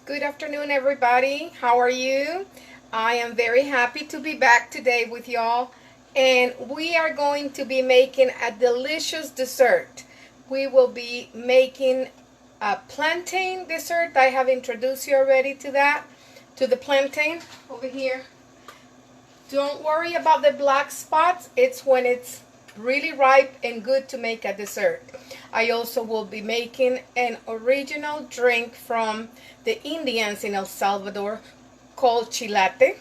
Good afternoon, everybody. How are you? I am very happy to be back today with y'all, and we are going to be making a delicious dessert. We will be making a plantain dessert. I have introduced you already to that, to the plantain over here. Don't worry about the black spots. It's when it's really ripe and good to make a dessert. I also will be making an original drink from the Indians in El Salvador called chilate,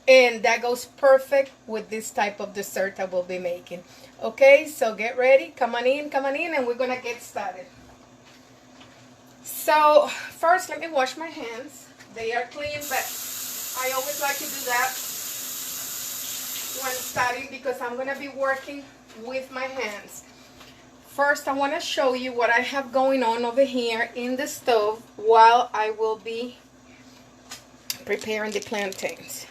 and that goes perfect with this type of dessert I will be making. Okay, so get ready, come on in, and we're gonna get started. So first let me wash my hands. They are clean, but I always like to do that when starting because I'm gonna be working with my hands. First, I want to show you what I have going on over here in the stove while I will be preparing the plantains.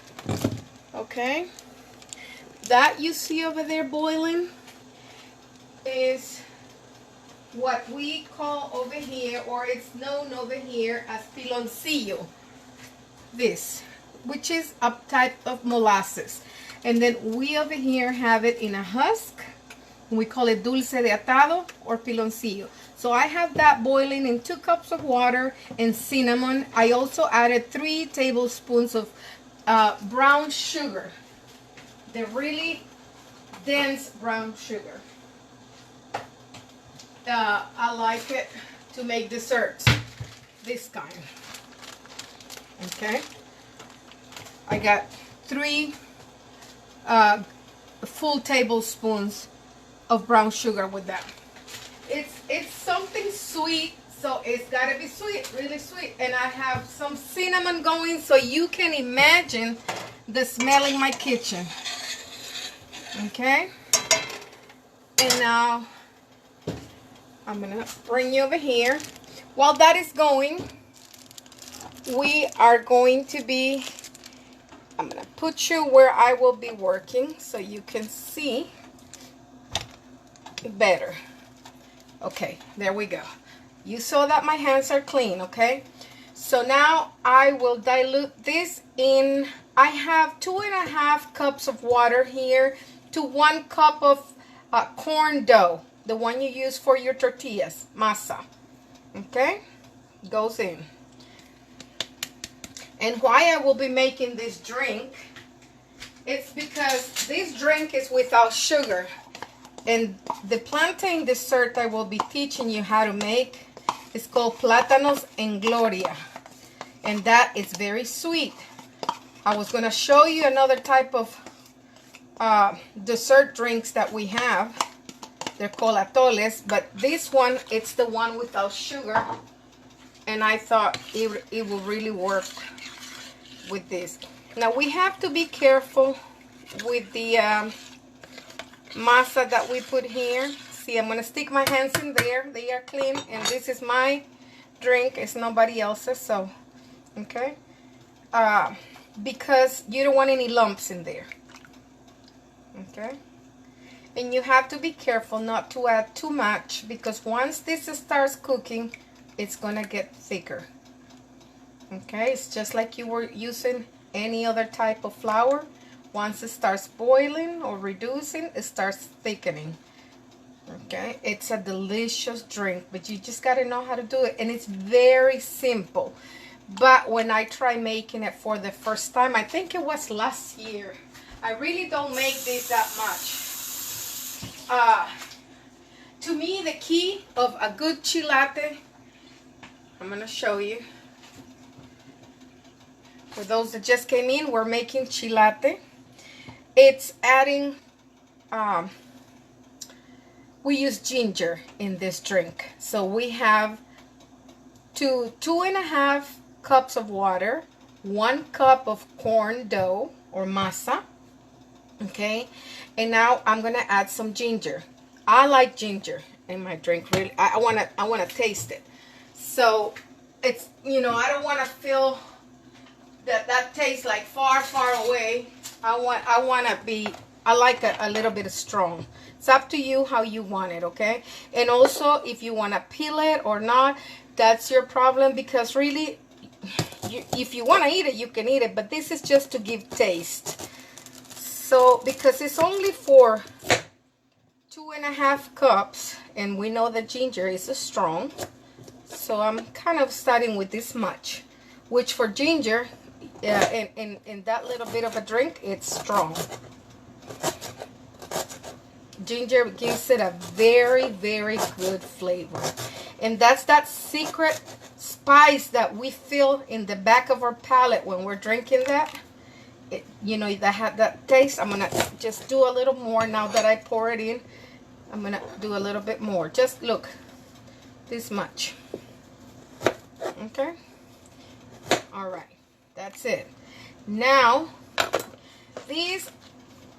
Okay, that you see over there boiling is what we call over here, or it's known over here as piloncillo, this, which is a type of molasses. And then we over here have it in a husk. We call it dulce de atado or piloncillo. So I have that boiling in 2 cups of water and cinnamon. I also added 3 tablespoons of brown sugar. The really dense brown sugar. I like it to make desserts, this kind. Okay. I got 3 full tablespoons of brown sugar with that. It's something sweet, so it's got to be sweet, really sweet. And I have some cinnamon going, so you can imagine the smell in my kitchen. Okay, and now I'm gonna bring you over here. While that is going, we are going to be, I'm gonna put you where I will be working so you can see better. Okay, there we go. You saw that my hands are clean. Okay, so now I will dilute this in, I have 2.5 cups of water here to 1 cup of corn dough, the one you use for your tortillas, masa. Okay, goes in. And why I will be making this drink, it's because this drink is without sugar. And the plantain dessert I will be teaching you how to make is called Platanos and Gloria. And that is very sweet. I was going to show you another type of dessert drinks that we have. They're called atoles, but this one, it's the one without sugar. And I thought it will really work with this. Now we have to be careful with the masa that we put here. See, I'm going to stick my hands in there. They are clean, and this is my drink. It's nobody else's, so, okay? Because you don't want any lumps in there. Okay? And you have to be careful not to add too much, because once this starts cooking, it's going to get thicker. Okay? It's just like you were using any other type of flour. Once it starts boiling or reducing, it starts thickening. Okay, it's a delicious drink, but you just got to know how to do it. And it's very simple. But when I try making it for the first time, I think it was last year, I really don't make this that much. To me, the key of a good chilate, I'm going to show you. For those that just came in, we're making chilate. It's adding, we use ginger in this drink. So we have 2.5 cups of water, 1 cup of corn dough or masa. Okay, and now I'm gonna add some ginger. I like ginger in my drink. Really, I wanna taste it. So it's, you know, I don't wanna feel that tastes like far away. I like a little bit of strong. It's up to you how you want it, okay? And also, if you want to peel it or not, that's your problem, because really if you want to eat it, you can eat it, but this is just to give taste. So because it's only for 2.5 cups, and we know that ginger is strong, so I'm kind of starting with this much, which for ginger, in that little bit of a drink, it's strong. Ginger gives it a very, very good flavor, and that's that secret spice that we feel in the back of our palate when we're drinking that. You know, that had that taste. I'm gonna just do a little more now that I pour it in. I'm gonna do a little bit more. Just look, this much. Okay. All right, that's it. Now, these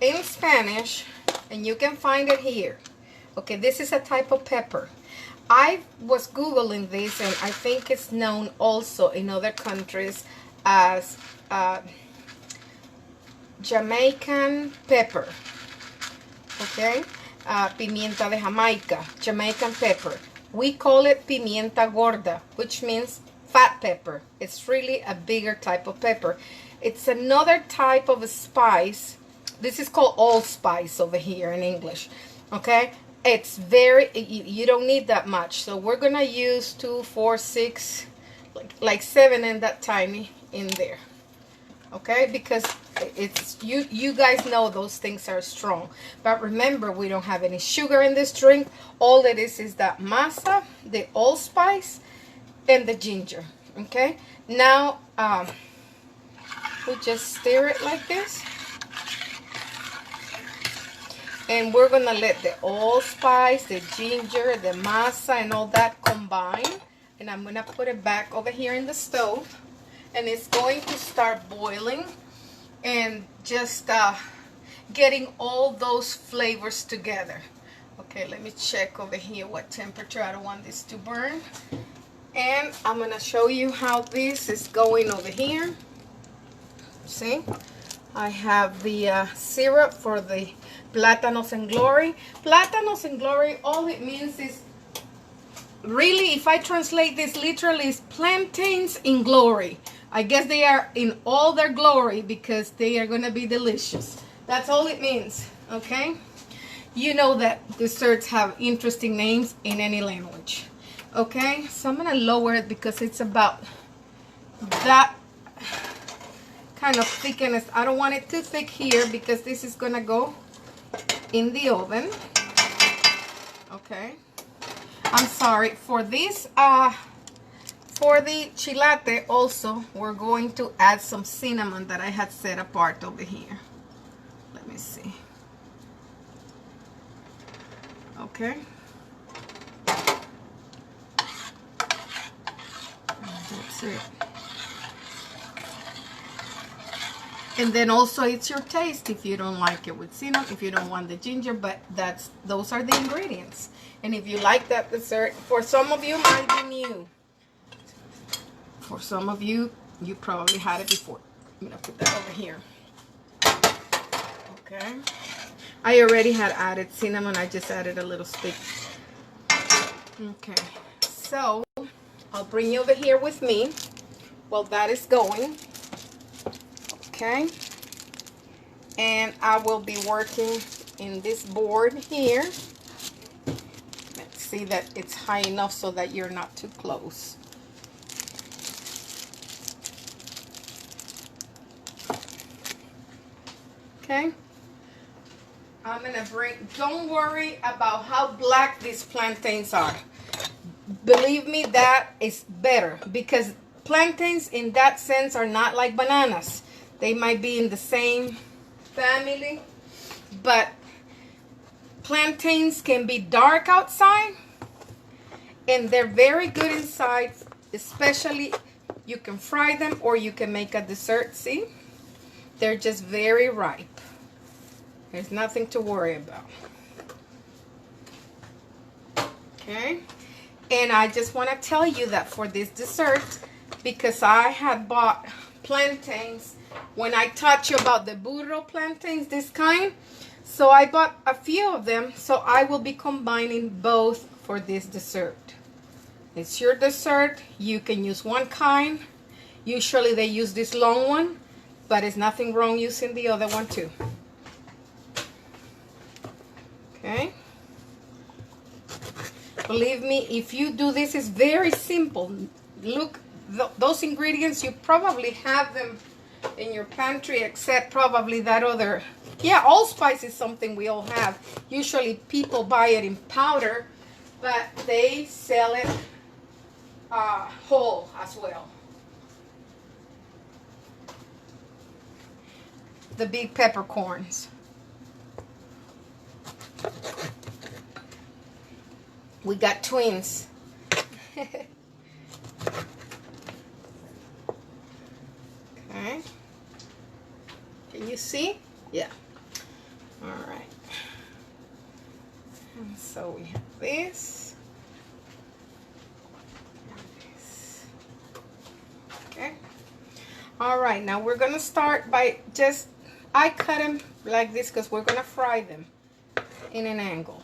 in Spanish, and you can find it here. Okay, this is a type of pepper. I was Googling this, and I think it's known also in other countries as Jamaican pepper. Okay, pimienta de Jamaica, Jamaican pepper. We call it pimienta gorda, which means fat pepper. It's really a bigger type of pepper. It's another type of a spice. This is called allspice over here in English. Okay, it's very, you don't need that much. So we're gonna use 2, 4, 6, like 7 and that tiny in there. Okay, because it's you guys know those things are strong, but remember, we don't have any sugar in this drink. All it is that masa, the allspice, and the ginger. Okay, now we just stir it like this, and we're gonna let the allspice, the ginger, the masa, and all that combine, and I'm gonna put it back over here in the stove, and it's going to start boiling and just getting all those flavors together. Okay, let me check over here what temperature. I don't want this to burn. And I'm gonna show you how this is going over here. See, I have the syrup for the Platanos and Glory. Platanos and Glory, all it means is, really, if I translate this literally, is plantains in glory. I guess they are in all their glory because they are going to be delicious. That's all it means, okay? You know that desserts have interesting names in any language, okay? So I'm going to lower it because it's about that kind of thickness. I don't want it too thick here because this is going to go in the oven, okay? I'm sorry, for this, for the chilate also, we're going to add some cinnamon that I had set apart over here. Let me see. Okay. That's it. And then also it's your taste if you don't like it with cinnamon, if you don't want the ginger, but those are the ingredients. And if you like that dessert, for some of you might be new. For some of you, you probably had it before. I'm gonna put that over here. Okay. I already had added cinnamon. I just added a little stick. Okay. So I'll bring you over here with me while that is going. Okay. And I will be working in this board here. Let's see that it's high enough so that you're not too close. Okay, I'm gonna don't worry about how black these plantains are. Believe me, that is better because plantains in that sense are not like bananas. They might be in the same family, but plantains can be dark outside and they're very good inside, especially you can fry them or you can make a dessert. See? They're just very ripe. There's nothing to worry about. Okay. And I just want to tell you that for this dessert, because I had bought plantains when I taught you about the burro plantains, this kind. So I bought a few of them. So I will be combining both for this dessert. It's your dessert. You can use one kind. Usually they use this long one, but it's nothing wrong using the other one too. Okay. Believe me, if you do this, it's very simple. Look, those ingredients, you probably have them in your pantry, except probably that other. Yeah, allspice is something we all have. Usually people buy it in powder, but they sell it whole as well. The big peppercorns. We got twins. Okay. Can you see? Yeah. All right. And so we have this. And this. Okay. All right. Now we're going to start by just, I cut them like this because we're going to fry them in an angle.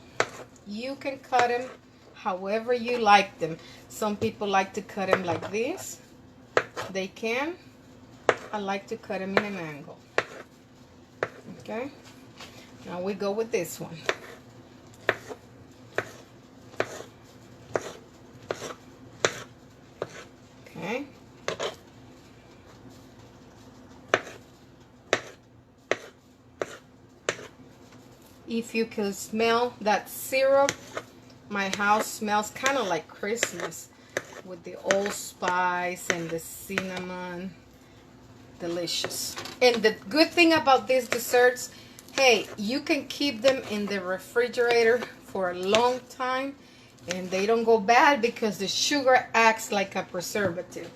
You can cut them however you like them. Some people like to cut them like this. They can. I like to cut them in an angle. Okay. Now we go with this one. Okay. If you can smell that syrup, my house smells kind of like Christmas with the allspice and the cinnamon. Delicious. And the good thing about these desserts, hey, you can keep them in the refrigerator for a long time and they don't go bad because the sugar acts like a preservative.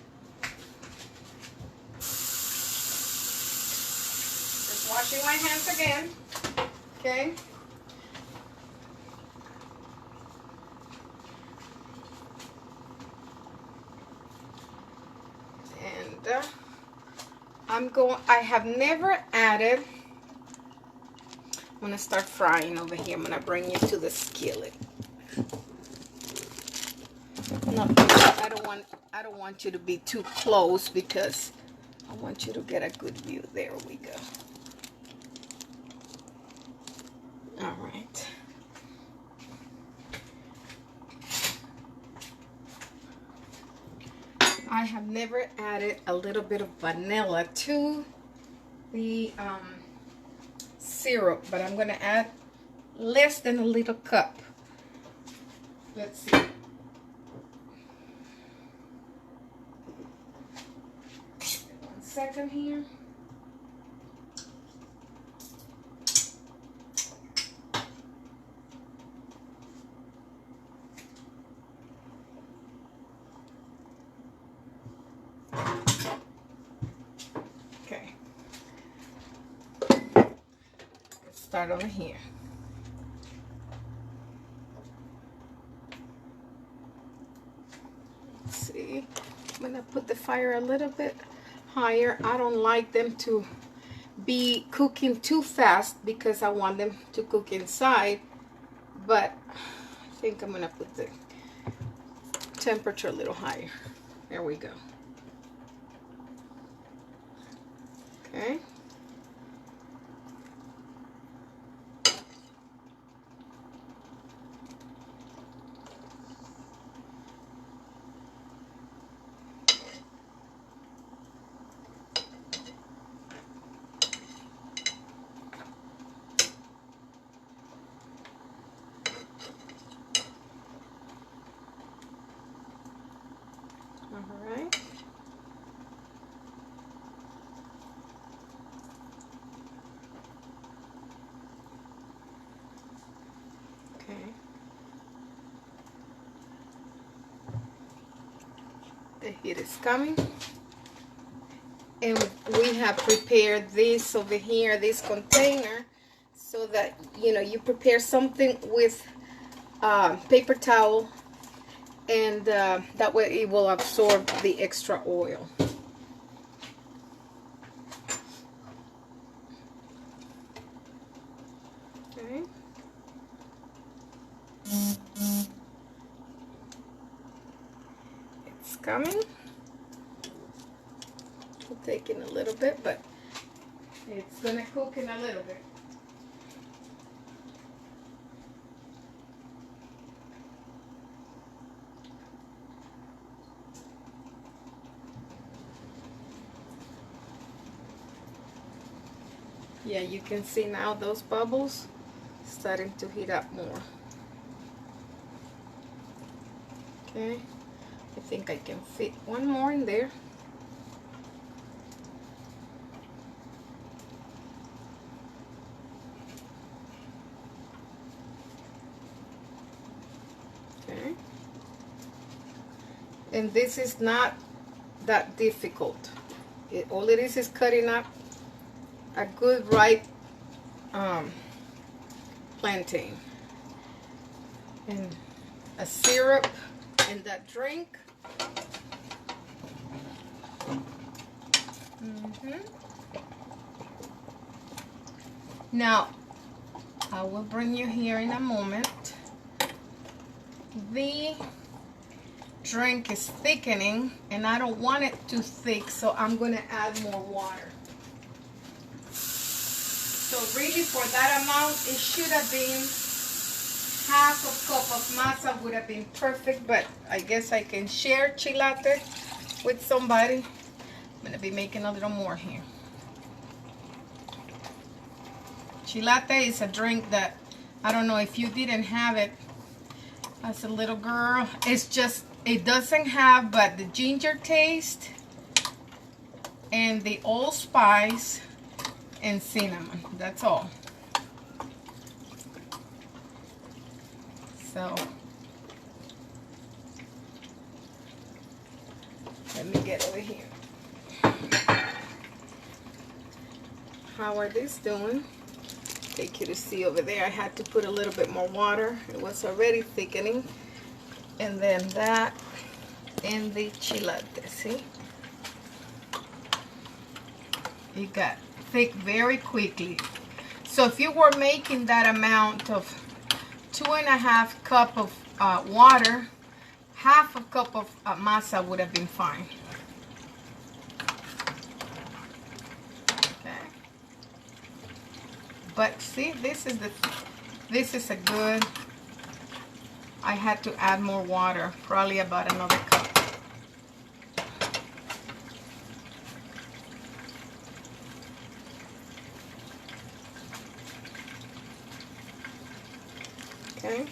Just washing my hands again. Okay. And I have never added, I'm going to start frying over here. I'm going to bring you to the skillet. No, I don't want you to be too close because I want you to get a good view. There we go. All right. I have never added a little bit of vanilla to the syrup, but I'm going to add less than a little cup. Let's see. 1 second here. Okay. Let's start over here. Let's see. I'm going to put the fire a little bit higher. I don't like them to be cooking too fast because I want them to cook inside, but I think I'm going to put the temperature a little higher. There we go. Okay. All right. Okay. The heat is coming. And we have prepared this over here, this container, so that, you know, you prepare something with paper towel, and that way it will absorb the extra oil. Okay. It's coming. It'll take in a little bit, but it's gonna cook in a little bit. Yeah, you can see now those bubbles starting to heat up more. Okay, I think I can fit one more in there. Okay, and this is not that difficult. All it is cutting up a good ripe plantain and a syrup in that drink. Now I will bring you here in a moment. The drink is thickening and I don't want it too thick, so I'm going to add more water. So really for that amount, it should have been half a cup of masa would have been perfect, but I guess I can share chilate with somebody. I'm going to be making a little more here. Chilate is a drink that, I don't know if you didn't have it as a little girl. It's just, it doesn't have but the ginger taste and the allspice and cinnamon. That's all. So let me get over here. How are these doing? Take you to see over there. I had to put a little bit more water. It was already thickening. And then that in the chilate. See? It got thick very quickly. So if you were making that amount of 2.5 cups of water, half a cup of masa would have been fine. Okay. But see, this is a good. I had to add more water, probably about another cup. Okay.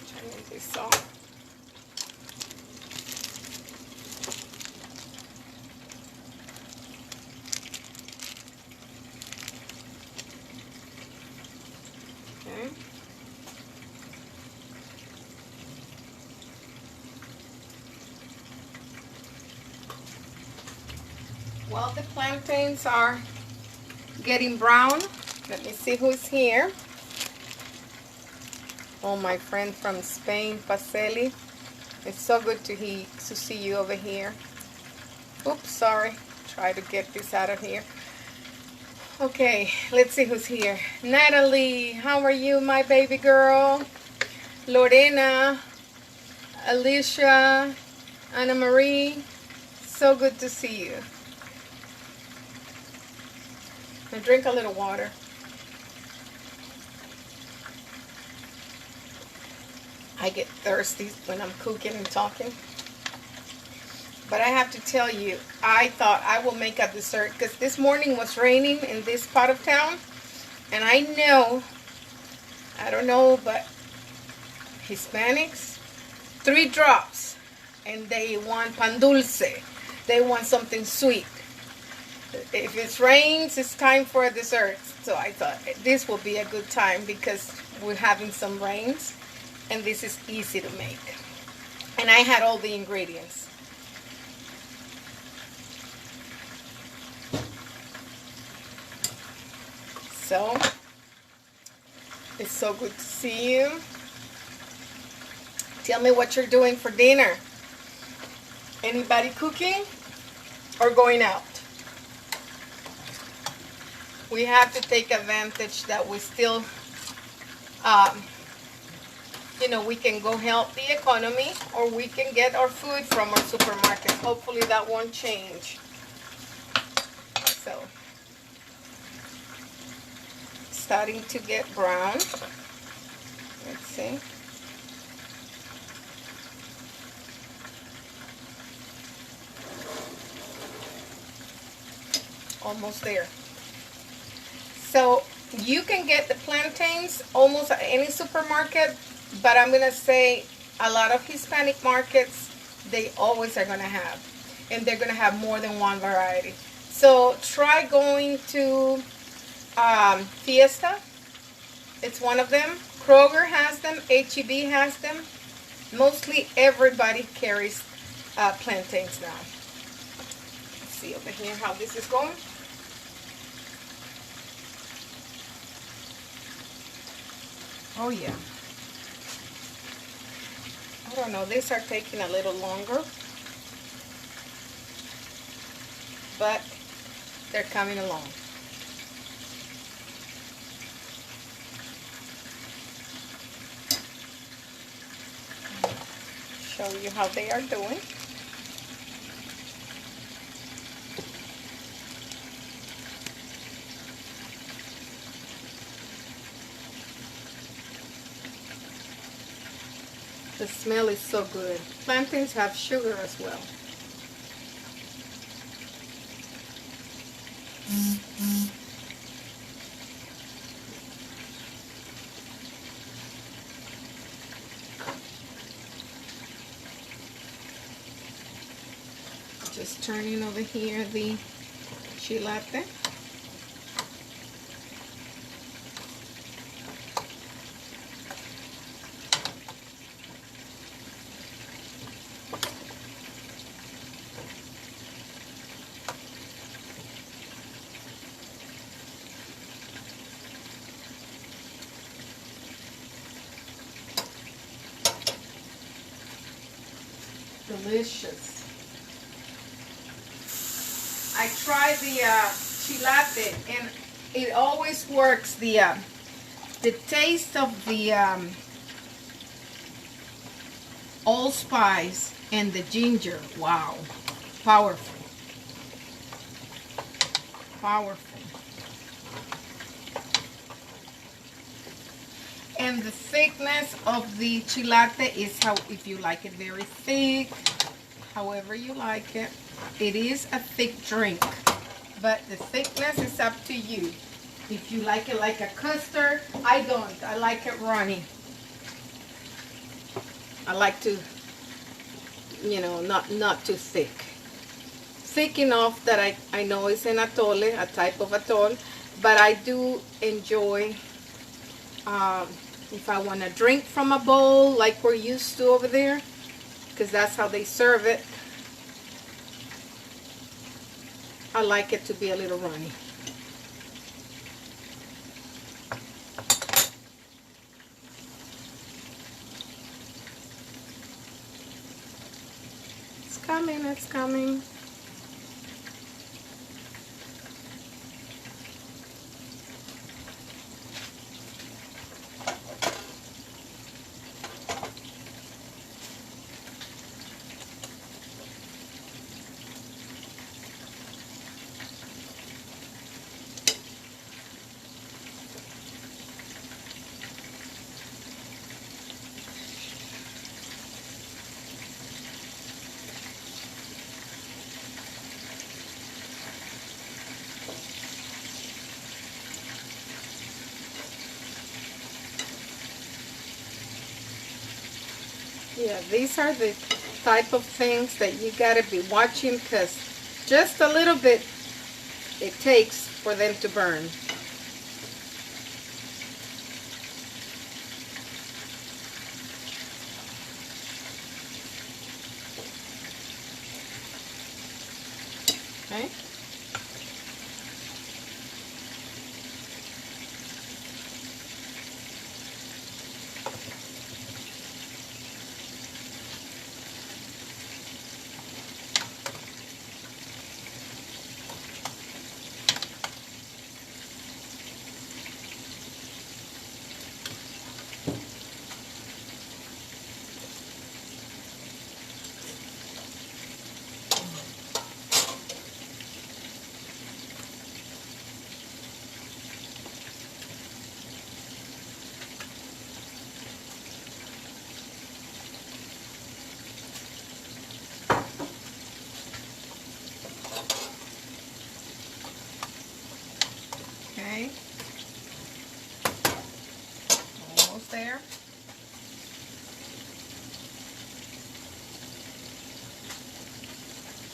Turn this off. Okay. While the plantains are getting brown, let me see who's here. Oh, my friend from Spain, Paceli. It's so good to see you over here. Oops, sorry. Try to get this out of here. Okay, let's see who's here. Natalie, how are you, my baby girl? Lorena, Alicia, Anna Marie. So good to see you. Now drink a little water. I get thirsty when I'm cooking and talking. But I have to tell you, I thought I will make a dessert because this morning was raining in this part of town. And I know, I don't know, but Hispanics, 3 drops. And they want pan dulce. They want something sweet. If it rains, it's time for a dessert. So I thought this will be a good time because we're having some rains. And this is easy to make. And I had all the ingredients. So, it's so good to see you. Tell me what you're doing for dinner. Anybody cooking or going out? We have to take advantage that we still you know, we can go help the economy, or we can get our food from our supermarket. Hopefully that won't change. So, starting to get brown. Let's see. Almost there. So you can get the plantains almost at any supermarket, but I'm gonna say a lot of Hispanic markets, they always are gonna have, and they're gonna have more than one variety. So try going to Fiesta. It's one of them. Kroger has them. HEB has them. Mostly everybody carries plantains now. Let's see over here how this is going. Oh yeah. I don't know, these are taking a little longer, but they're coming along. Show you how they are doing. The smell is so good. Plantains have sugar as well. Just turning over here the chilate. Delicious. I tried the chilate, and it always works. The taste of the allspice and the ginger. Wow, powerful, powerful. And the thickness of the chilate is how, if you like it very thick, however you like it. It is a thick drink, but the thickness is up to you. If you like it like a custard, I don't. I like it runny. I like to, you know, not too thick. Thick enough that I know it's an atole, a type of atole, but I do enjoy, if I want to drink from a bowl like we're used to over there, because that's how they serve it, I like it to be a little runny. It's coming, it's coming. Yeah, these are the type of things that you gotta be watching, because just a little bit it takes for them to burn. Okay.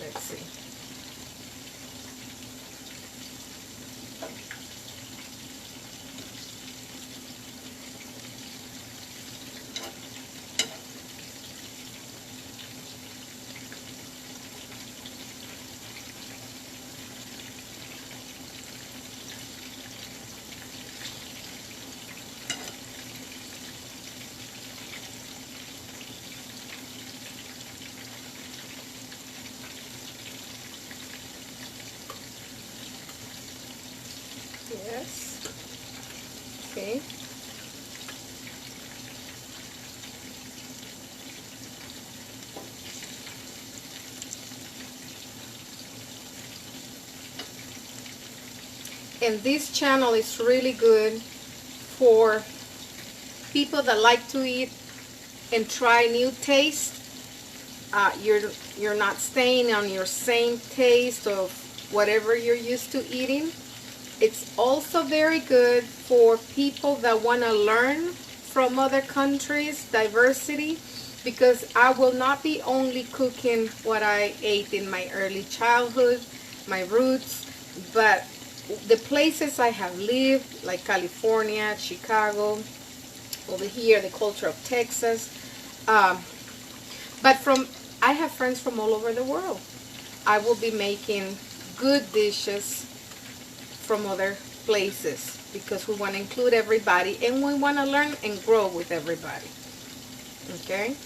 Let's see. Yes. Okay. And this channel is really good for people that like to eat and try new taste. You're not staying on your same taste of whatever you're used to eating. It's also very good for people that want to learn from other countries, diversity, because I will not be only cooking what I ate in my early childhood, my roots, but the places I have lived, like California, Chicago, over here, the culture of Texas. But I have friends from all over the world. I will be making good dishes from other places because we want to include everybody and we want to learn and grow with everybody. Okay?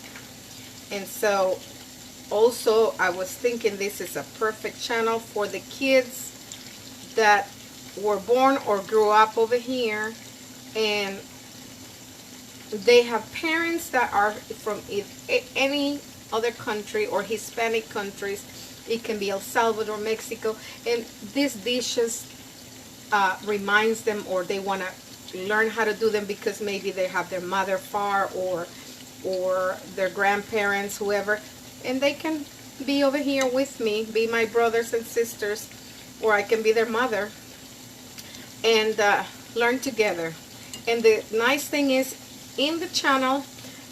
And so also I was thinking this is a perfect channel for the kids that were born or grew up over here and they have parents that are from any other country or Hispanic countries. It can be El Salvador, Mexico, and these dishes reminds them, or they want to learn how to do them because maybe they have their mother far or their grandparents, whoever, and they can be over here with me, be my brothers and sisters, or I can be their mother, and learn together. And the nice thing is, in the channel,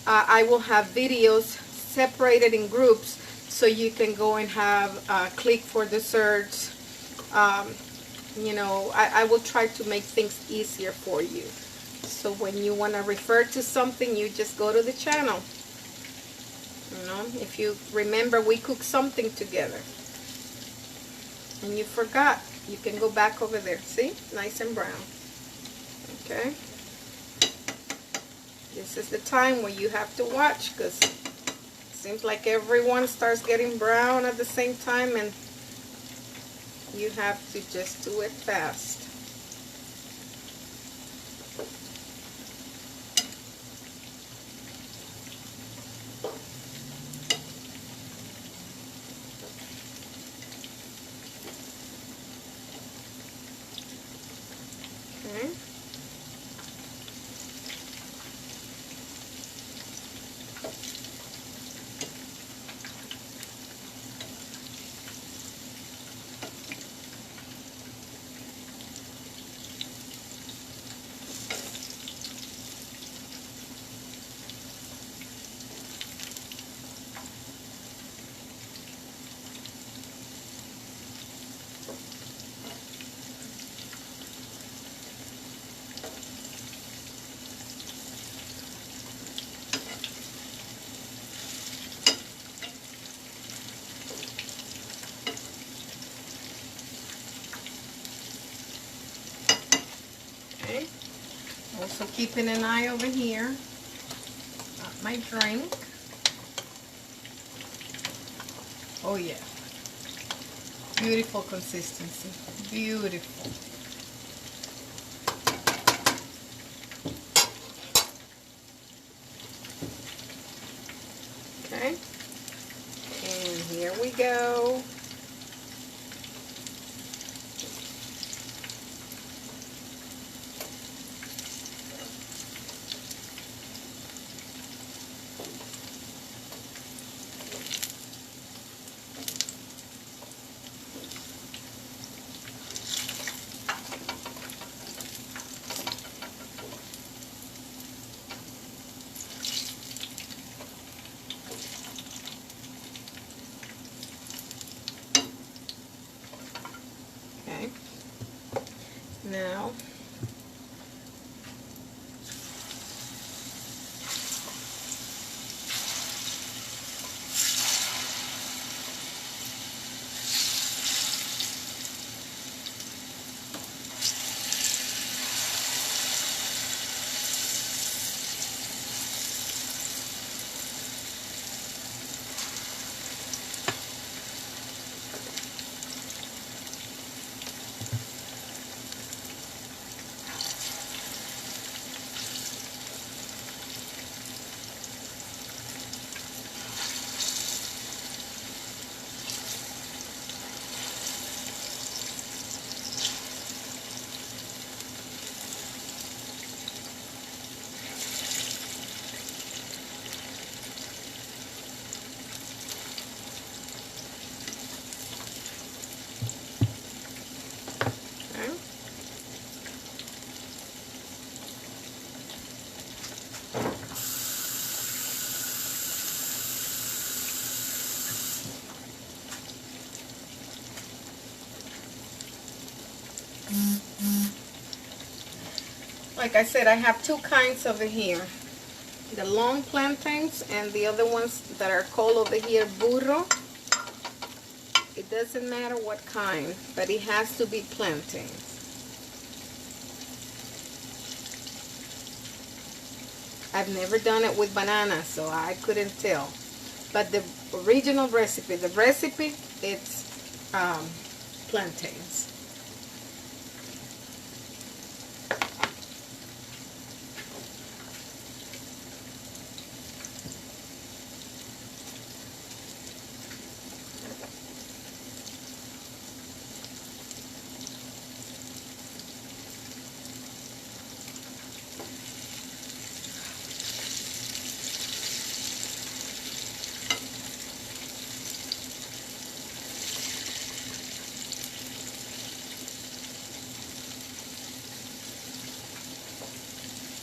I will have videos separated in groups, so you can go and have click for desserts. You know, I will try to make things easier for you. So when you want to refer to something, you just go to the channel. You know, if you remember, we cooked something together and you forgot, you can go back over there. See? Nice and brown. Okay? This is the time where you have to watch, because it seems like everyone starts getting brown at the same time, and you have to just do it fast. Okay. Okay. Also keeping an eye over here at my drink. Oh yeah. Beautiful consistency. Beautiful. Okay. And here we go. Now, like I said, I have two kinds over here. The long plantains and the other ones that are called over here burro. It doesn't matter what kind, but it has to be plantains. I've never done it with banana, so I couldn't tell. But the original recipe, it's plantains.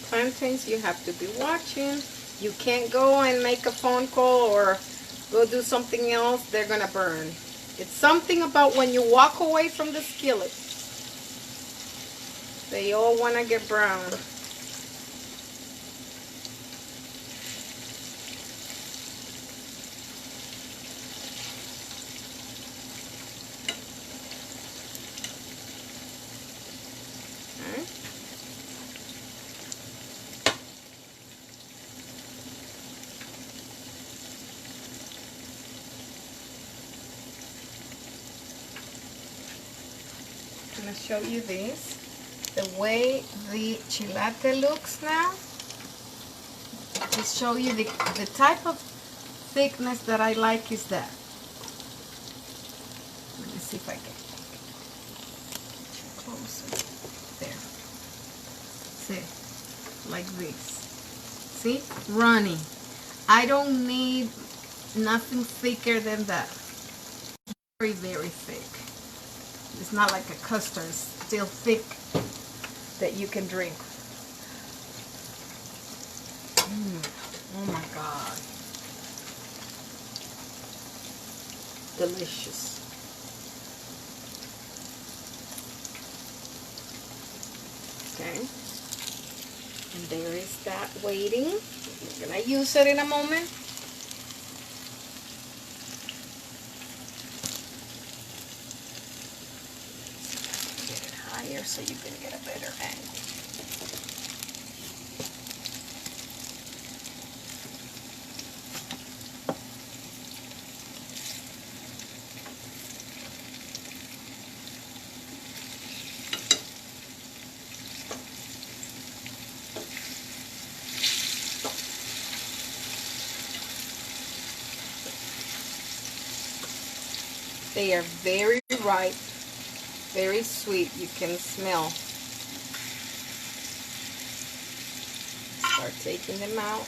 Plantains, you have to be watching. You can't go and make a phone call or go do something else. They're gonna burn. It's something about when you walk away from the skillet, they all want to get brown. I'm going to show you this. The way the chilate looks now. Just show you the type of thickness that I like is that. Let me see if I can closer. There. See, like this. See, runny. I don't need nothing thicker than that. Very, very thick. It's not like a custard, it's still thick that you can drink. Oh my God. Delicious. Okay. And there is that waiting. I'm gonna use it in a moment. So you can get a better angle. They are very ripe. Very sweet, you can smell. Start taking them out.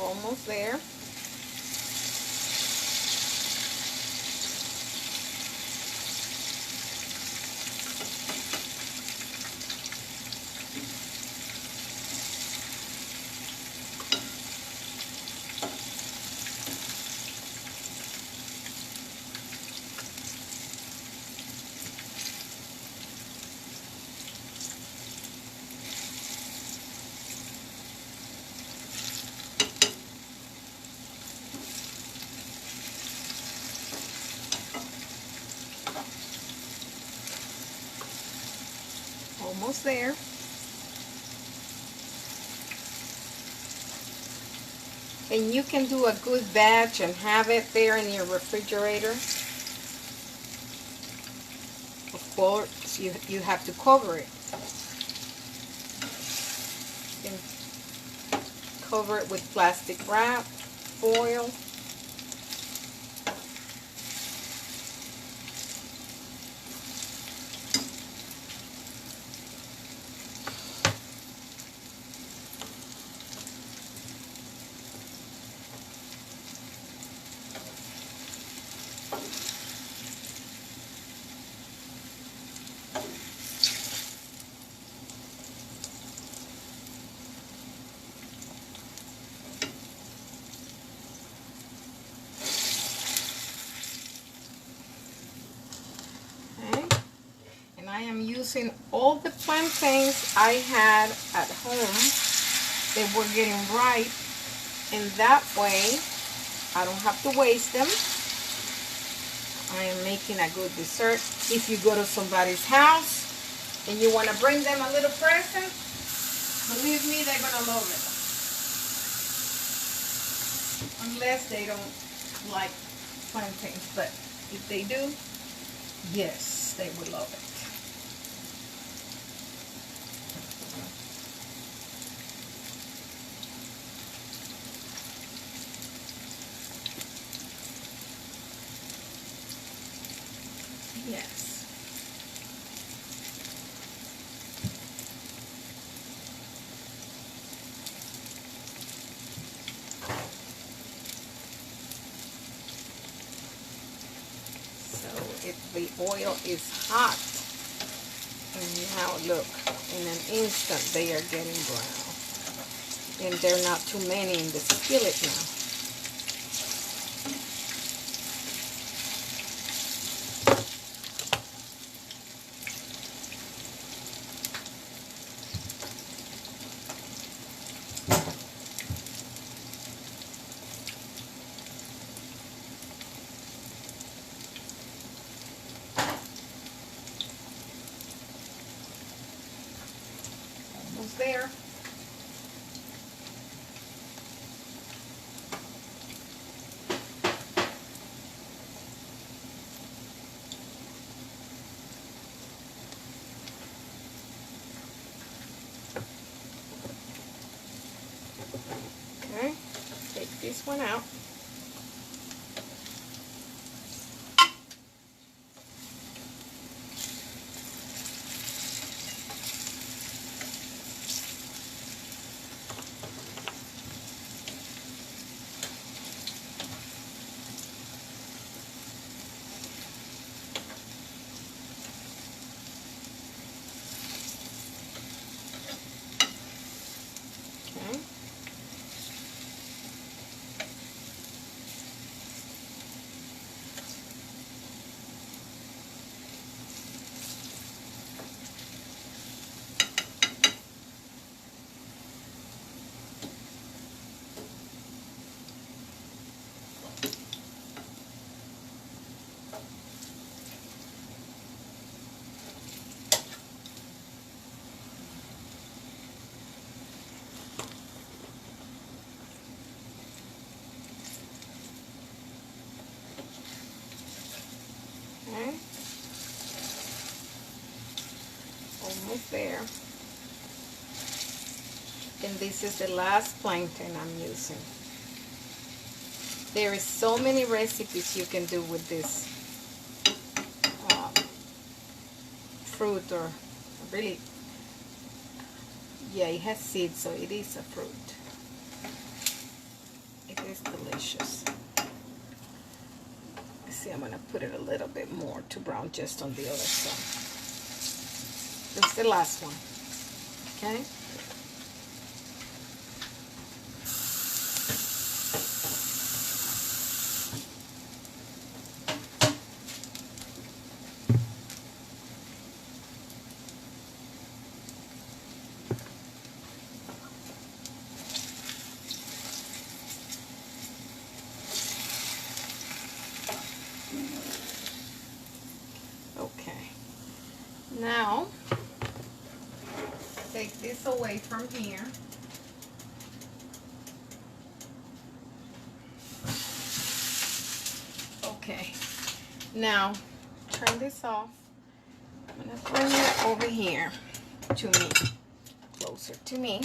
Almost there. Almost there. And you can do a good batch and have it there in your refrigerator. Of course, you have to cover it. You can cover it with plastic wrap, foil. I am using all the plantains I had at home. They were getting ripe, and that way I don't have to waste them. I am making a good dessert. If you go to somebody's house and you want to bring them a little present, believe me, they're going to love it. Unless they don't like plantains, but if they do, yes, they would love it. Yes. So if the oil is hot, and now look, in an instant they are getting brown. And there are not too many in the skillet now. There. Okay, take this one out. Okay. Almost there. And this is the last plantain I'm using. There is so many recipes you can do with this fruit, or really, yeah, it has seeds, so it is a fruit. It's delicious. Let's see, I'm gonna put it a little bit more to brown just on the other side. That's the last one. Okay. Now, take this away from here. Okay, now turn this off. I'm going to bring it over here to me, closer to me.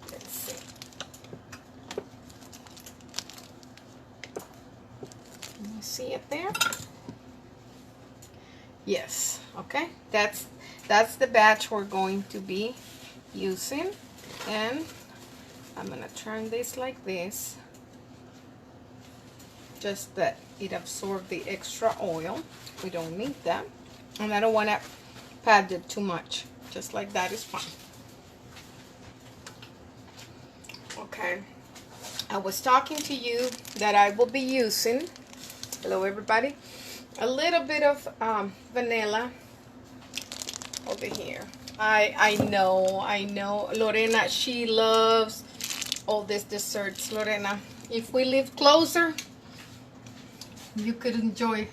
Let's see. Can you see it there? Yes. Okay, that's the batch we're going to be using, and I'm gonna turn this like this, just that it absorbs the extra oil. We don't need that, and I don't want to pad it too much. Just like that is fine. Okay, I was talking to you that I will be using, hello everybody, a little bit of vanilla over here. I know Lorena, she loves all these desserts. Lorena, if we live closer, you could enjoy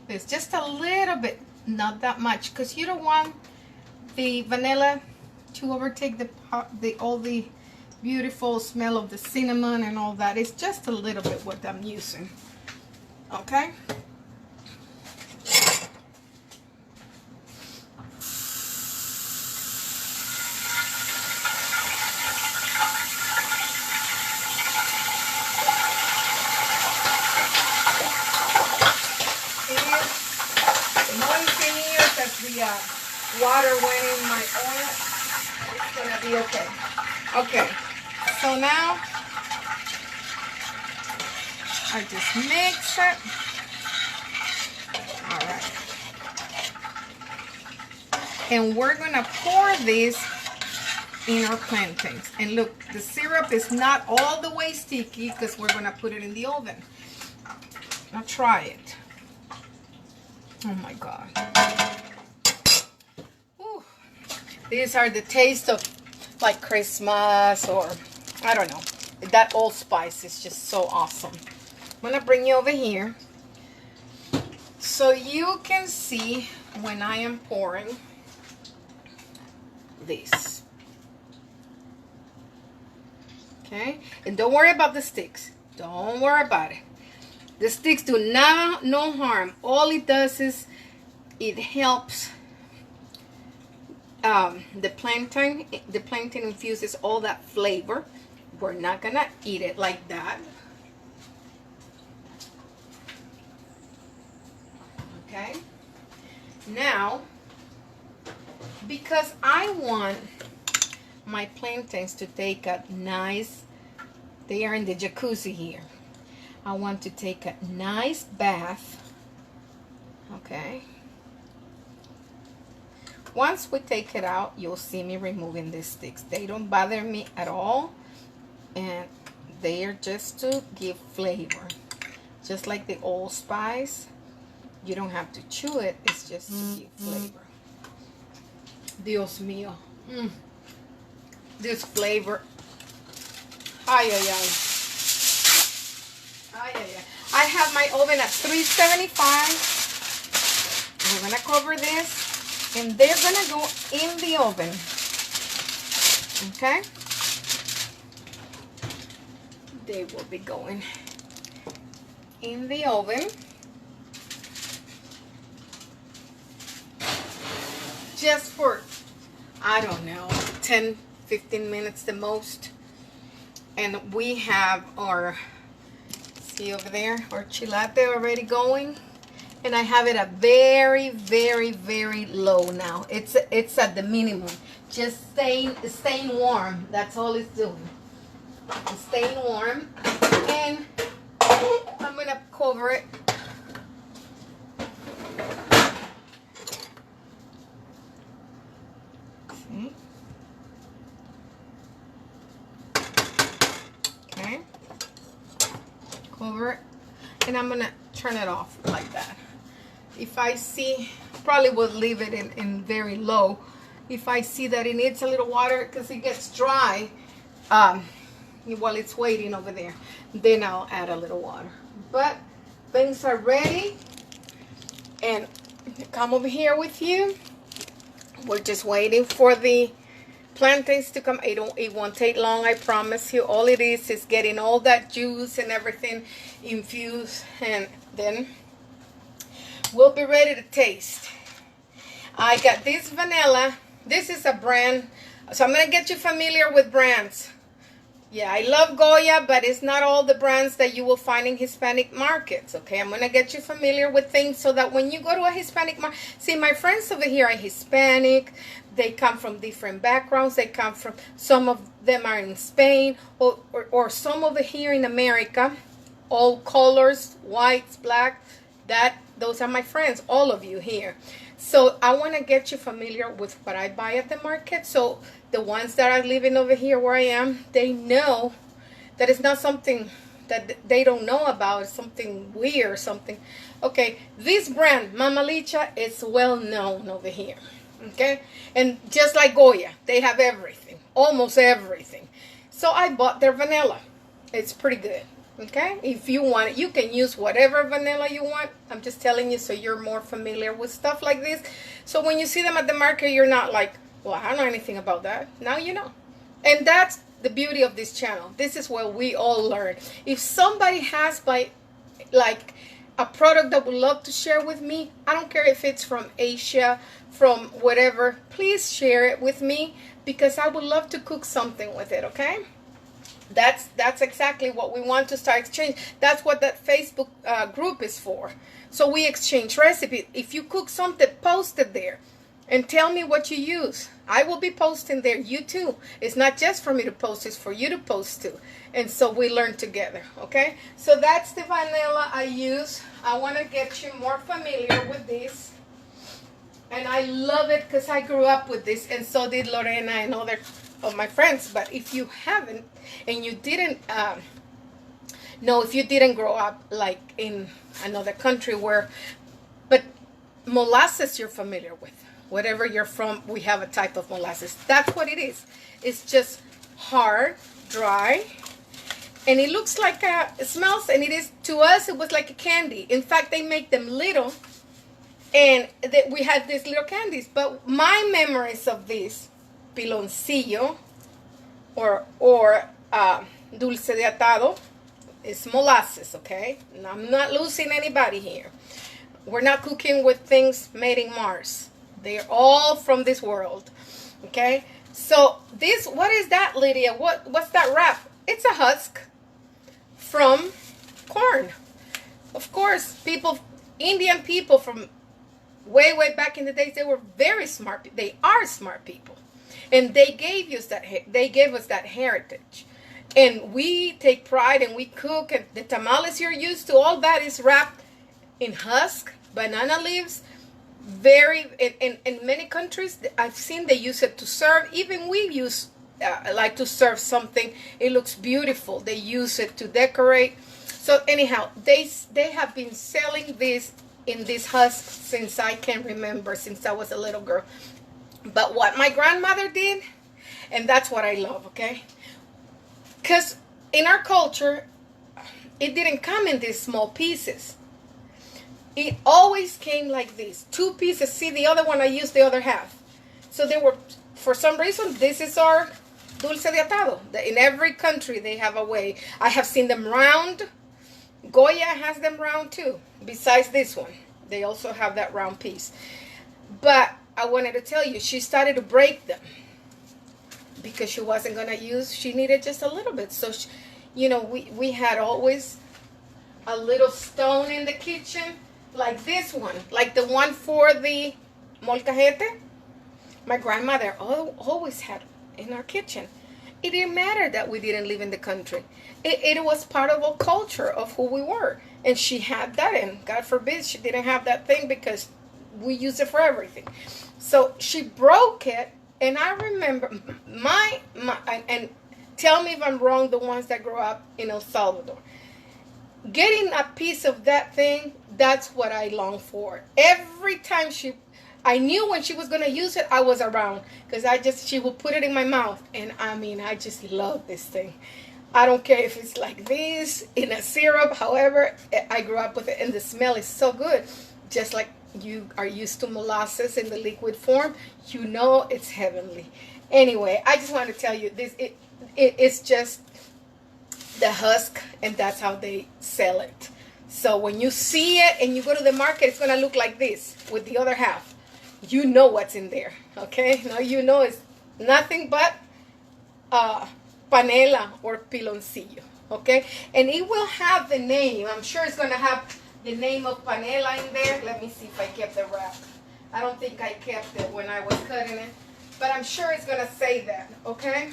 this just a little bit, not that much, because you don't want the vanilla to overtake all the beautiful smell of the cinnamon and all that. It's just a little bit what I'm using. Okay. Water went in my oil. It's gonna be okay. Okay, so now I just mix it. All right, and we're gonna pour this in our plantains. And look, the syrup is not all the way sticky because we're gonna put it in the oven. Now try it. Oh my God. These are the taste of like Christmas, or I don't know. That allspice is just so awesome. I'm gonna bring you over here so you can see when I am pouring this. Okay, and don't worry about the sticks. Don't worry about it. The sticks do no harm. All it does is it helps. The plantain infuses all that flavor. We're not gonna eat it like that. Okay. Now, because I want my plantains to take a nice, they are in the jacuzzi here. I want to take a nice bath. Okay. Once we take it out, you'll see me removing these sticks. They don't bother me at all, and they are just to give flavor. Just like the allspice, you don't have to chew it, it's just to give flavor. Dios mío. This flavor. Ay, ay, ay. Ay, ay, ay. I have my oven at 375. I'm going to cover this. And they're gonna go in the oven. Okay? They will be going in the oven. Just for, I don't know, 10, 15 minutes the most. And we have our, see over there, our chilate already going. And I have it at very, very, very low now. It's at the minimum. just staying warm. That's all it's doing. It's staying warm. And I'm gonna cover it. See? Okay. Cover it. And I'm gonna turn it off like that. If I see, probably will leave it in very low. If I see that it needs a little water because it gets dry while it's waiting over there, then I'll add a little water. But things are ready, and come over here with you. We're just waiting for the plantains to come. It won't take long, I promise you. All it is getting all that juice and everything infused, and then we'll be ready to taste. I got this vanilla. This is a brand, so I'm gonna get you familiar with brands. Yeah, I love Goya, but it's not all the brands that you will find in Hispanic markets, okay? I'm going to get you familiar with things so that when you go to a Hispanic market, see, my friends over here are Hispanic. They come from different backgrounds. They come from, some of them are in Spain, or some over here in America, all colors, whites, black, those are my friends, all of you here. So I want to get you familiar with what I buy at the market. So the ones that are living over here where I am, they know that it's not something that they don't know about. It's something weird, something. Okay, this brand, Mama Licha, is well known over here. Okay, and just like Goya, they have everything, almost everything. So I bought their vanilla. It's pretty good. Okay, if you want it, you can use whatever vanilla you want. I'm just telling you so you're more familiar with stuff like this. So when you see them at the market, you're not like, well, I don't know anything about that. Now you know. And that's the beauty of this channel. This is where we all learn. If somebody has like a product that would love to share with me, I don't care if it's from Asia, from whatever, please share it with me, because I would love to cook something with it, okay? That's exactly what we want to start exchange. That's what that Facebook group is for. So we exchange recipes. If you cook something, post it there and tell me what you use. I will be posting there. You too. It's not just for me to post, it's for you to post too. And so we learn together, okay? So that's the vanilla I use. I want to get you more familiar with this. And I love it because I grew up with this, and so did Lorena and other of my friends. But if you haven't, and you didn't know, if you didn't grow up like in another country but molasses you're familiar with. Whatever you're from, we have a type of molasses. That's what it is. It's just hard, dry, and it looks like it smells, and it is, to us, it was like a candy. In fact, they make them little, and we had these little candies. But my memories of this piloncillo or dulce de atado is molasses, okay? And I'm not losing anybody here. We're not cooking with things made in Mars. They're all from this world, okay? So this, what is that, Lydia? What's that wrap? It's a husk from corn. Of course, Indian people from way back in the days, they were very smart. They are smart people, and they gave us that heritage, and we take pride, and we cook, and the tamales you're used to, all that is wrapped in husk, banana leaves. In many countries I've seen they use it to serve. Even we use like to serve something. It looks beautiful. They use it to decorate. So anyhow, they have been selling this in this husk since I can remember, since I was a little girl. But what my grandmother did, and that's what I love, okay? Because in our culture, it didn't come in these small pieces. It always came like this, 2 pieces. See, the other one, I used the other half. So they were, for some reason, this is our dulce de atado. In every country, they have a way. I have seen them round. Goya has them round too, besides this one. They also have that round piece. But I wanted to tell you, she started to break them because she wasn't going to use, she needed just a little bit. So, we had always a little stone in the kitchen, like this one, like the one for the molcajete. my grandmother always had in our kitchen. It didn't matter that we didn't live in the country. It was part of our culture of who we were. And she had that, and God forbid she didn't have that thing because we use it for everything. So she broke it, and I remember and tell me if I'm wrong, the ones that grew up in El Salvador. Getting a piece of that thing, that's what I long for. Every time I knew when she was going to use it, I was around. Because she would put it in my mouth. And I mean, I just love this thing. I don't care if it's like this, in a syrup, however, I grew up with it. And the smell is so good. Just like you are used to molasses in the liquid form, you know it's heavenly. Anyway, I just want to tell you this. It's just the husk, and that's how they sell it. So when you see it and you go to the market, it's going to look like this with the other half. You know what's in there, okay? Now you know it's nothing but panela or piloncillo, okay? And it will have the name. I'm sure it's going to have the name of panela in there. Let me see if I kept the wrap. I don't think I kept it when I was cutting it, but I'm sure it's going to say that, okay?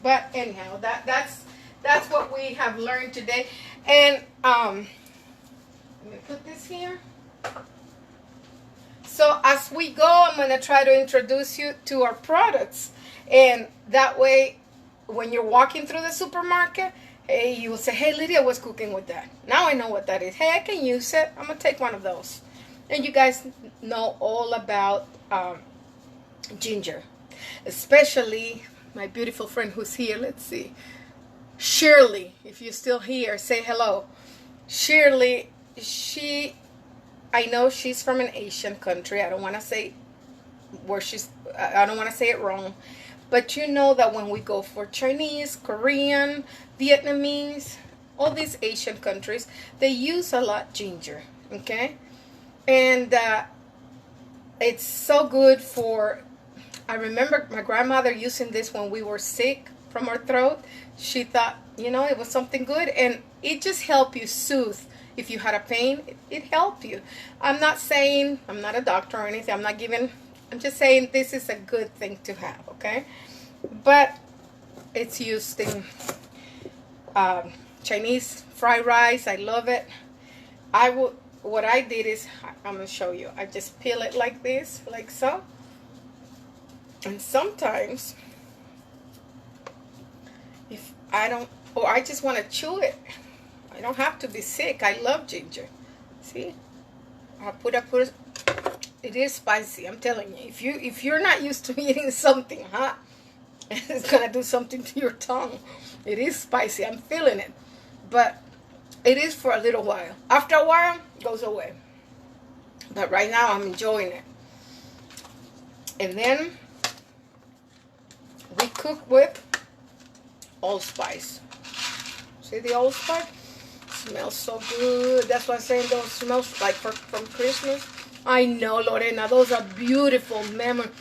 But anyhow, that's what we have learned today. And let me put this here. So as we go, I'm going to try to introduce you to our products. And that way, when you're walking through the supermarket, hey, you will say, hey, Lydia was cooking with that. Now I know what that is. Hey, I can use it. I'm going to take one of those. And you guys know all about ginger. Especially my beautiful friend who's here. Let's see. Shirley, if you're still here, say hello. Shirley, I know she's from an Asian country. I don't want to say I don't want to say it wrong. But you know that when we go for Chinese, Korean, Vietnamese, all these Asian countries, they use a lot ginger, okay? And it's so good for, I remember my grandmother using this when we were sick from our throat. She thought, it was something good, and it just helped you soothe. If you had a pain, it helped you. I'm not saying, I'm not a doctor or anything. I'm just saying this is a good thing to have, okay? But it's used in Chinese fried rice. I love it. What I did is, I'm going to show you. I just peel it like this, like so. And sometimes, if I don't, or I just want to chew it. I don't have to be sick. I love ginger. See? I put it is spicy, I'm telling you. If you're not used to eating something hot, it's gonna do something to your tongue. It is spicy. I'm feeling it. But it is for a little while. After a while, it goes away. But right now I'm enjoying it. And then we cook with allspice. See the allspice? Smells so good. That's why I'm saying those smells like from Christmas. I know, Lorena, those are beautiful memories.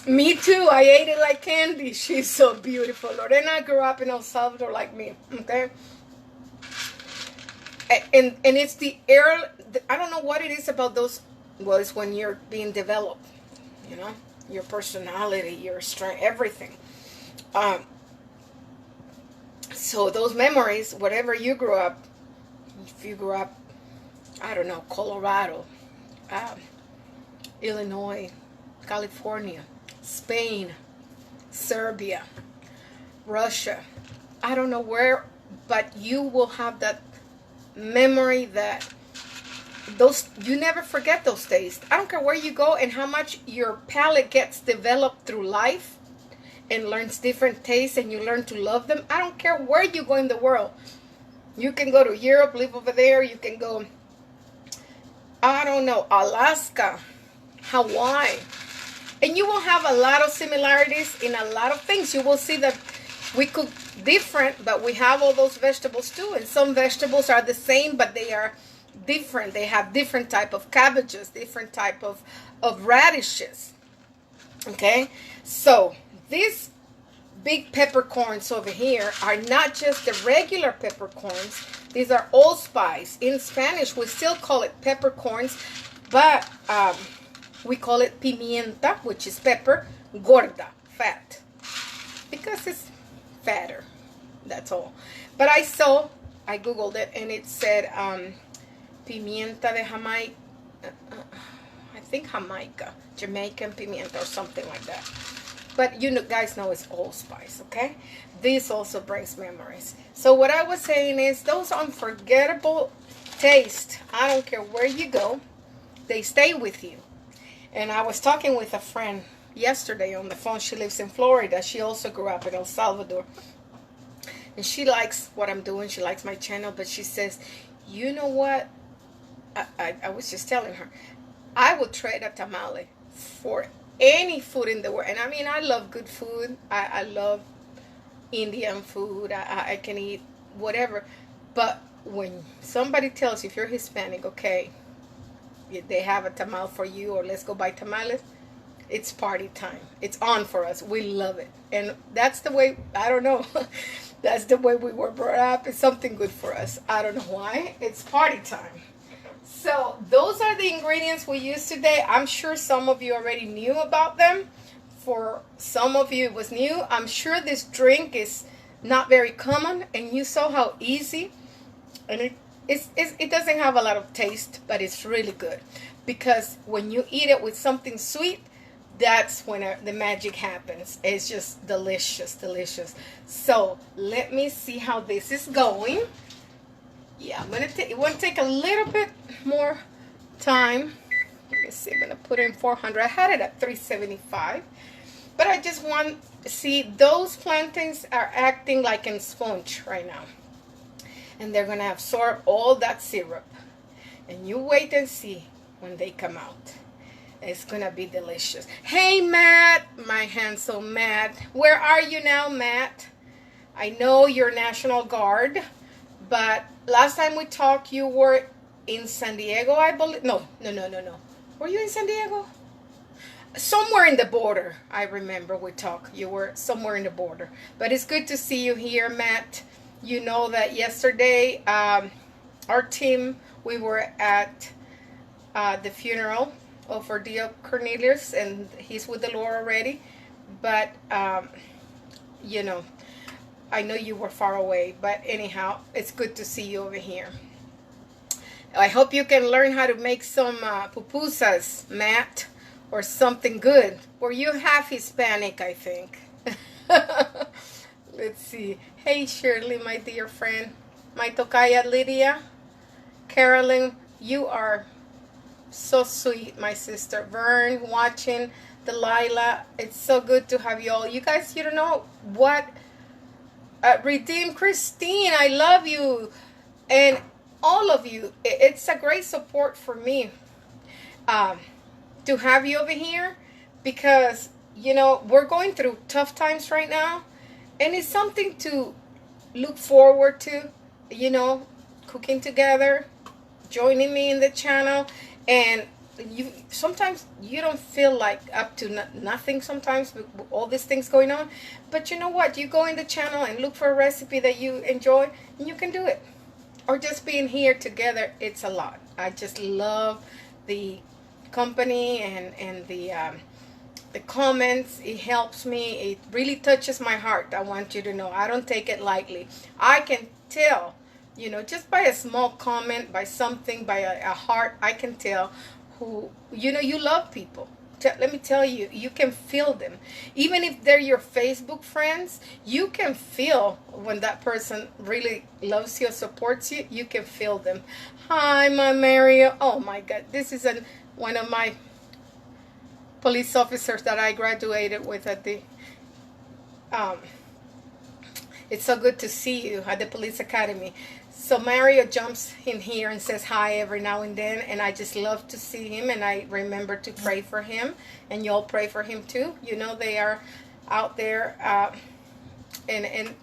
Me too. I ate it like candy. She's so beautiful. Lorena grew up in El Salvador like me. Okay. And it's the air. I don't know what it is about those. Well, it's when you're being developed. Your personality, your strength, everything. So those memories, whatever you grew up. If you grew up, I don't know, Colorado, Illinois, California, Spain, Serbia, Russia, I don't know where, but you will have that memory that you never forget those tastes. I don't care where you go and how much your palate gets developed through life and learns different tastes and you learn to love them. I don't care where you go in the world. You can go to Europe, live over there. You can go, I don't know, Alaska, Hawaii. And you will have a lot of similarities in a lot of things. You will see that we cook different, but we have all those vegetables too. And some vegetables are the same, but they are different. They have different type of cabbages, different type of radishes. Okay? So these big peppercorns over here are not just the regular peppercorns. These are allspice. In Spanish, we still call it peppercorns, but We call it pimienta, which is pepper, gorda, fat, because it's fatter. That's all. But I Googled it, and it said pimienta de Jamaica. I think Jamaica, Jamaican pimienta or something like that. But you guys know it's allspice, okay? This also brings memories. So what I was saying is those unforgettable tastes, I don't care where you go, they stay with you. And I was talking with a friend yesterday on the phone. She lives in Florida. She also grew up in El Salvador. And she likes what I'm doing. She likes my channel. But she says, you know what? I was just telling her, I would trade a tamale for any food in the world. And I mean, I love good food. I love Indian food. I can eat whatever. But when somebody tells you, if you're Hispanic, okay, they have a tamal for you, or let's go buy tamales, it's party time. It's on for us. We love it. And that's the way, I don't know, that's the way we were brought up. It's something good for us. I don't know why. It's party time. So those are the ingredients we use today. I'm sure some of you already knew about them. For some of you it was new. I'm sure this drink is not very common, and you saw how easy, and it doesn't have a lot of taste, but it's really good, because when you eat it with something sweet, that's when the magic happens. It's just delicious, delicious. So let me see how this is going. Yeah, it will take a little bit more time. Let me see, I'm gonna put in 400. I had it at 375, but I just want to see those plantains are acting like a sponge right now, and they're gonna absorb all that syrup. And you wait and see when they come out. It's gonna be delicious. Hey Matt, my handsome Matt, where are you now, Matt? I know you're National Guard, but last time we talked, you were in San Diego, I believe. No. Were you in San Diego? Somewhere in the border. I remember we talked. You were somewhere in the border. But it's good to see you here, Matt. You know that yesterday, our team, we were at the funeral of Ordio Cornelius, and he's with the Lord already. But, you know, I know you were far away, but anyhow, it's good to see you over here. I hope you can learn how to make some pupusas, Matt, or something good. Were you half Hispanic, I think? Let's see. Hey, Shirley, my dear friend. My tocaya Lydia. Carolyn, you are so sweet, my sister. Vern, watching. Delilah, it's so good to have you all. You guys, you don't know what... Redeem Christine, I love you, and all of you. It's a great support for me to have you over here, because you know we're going through tough times right now, and it's something to look forward to. You know, cooking together, joining me in the channel, and you sometimes you don't feel like up to nothing sometimes with all these things going on, but you know what, you go in the channel and look for a recipe that you enjoy, and you can do it. Or just being here together, it's a lot. I just love the company and the comments. It helps me. It really touches my heart. I want you to know I don't take it lightly. I can tell, you know, just by a small comment, by something, by a heart, I can tell who, you know, you love people. Let me tell you, you can feel them. Even if they're your Facebook friends, you can feel when that person really loves you, supports you. You can feel them. Hi, my Mario. Oh my God, this is one of my police officers that I graduated with at the it's so good to see you at the police academy. So Mario jumps in here and says hi every now and then, and I just love to see him, and I remember to pray for him, and y'all pray for him too. You know, they are out there, and